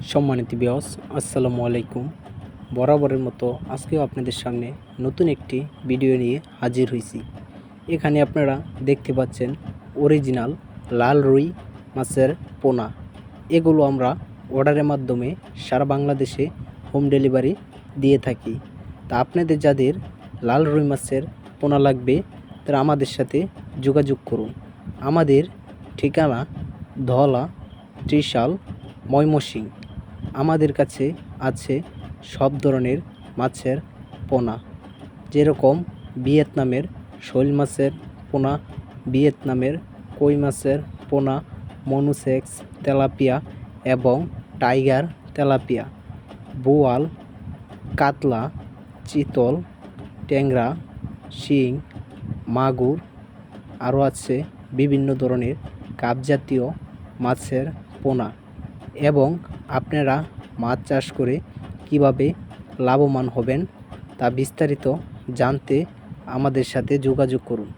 সম্মানিত ভিউয়ার্স, আসসালামু আলাইকুম। বরাবরের মতো আজকেও আপনাদের সামনে নতুন একটি ভিডিও নিয়ে হাজির হয়েছি। এখানে আপনারা দেখতে পাচ্ছেন অরিজিনাল লাল রুই মাছের পোনা। এগুলো আমরা অর্ডারের মাধ্যমে সারা বাংলাদেশে হোম ডেলিভারি দিয়ে থাকি। তা আপনাদের যাদের লাল রুই মাছের পোনা লাগবে তারা আমাদের সাথে যোগাযোগ করুন। আমাদের ঠিকানা ধলা, ত্রিশাল, ময়মনসিংহ। আমাদের কাছে আছে সব ধরনের মাছের পোনা, যেরকম ভিয়েতনামের শোল মাছের পোনা, ভিয়েতনামের কই মাছের পোনা, মনুসেক্স তেলাপিয়া এবং টাইগার তেলাপিয়া, বোয়াল, কাতলা, চিতল, ট্যাংরা, শিং, মাগুর, আরও আছে বিভিন্ন ধরনের কাপ জাতীয় মাছের পোনা। এবং আপনারা মাছ চাষ করে কিভাবে লাভবান হবেন তা বিস্তারিত জানতে আমাদের সাথে যোগাযোগ করুন।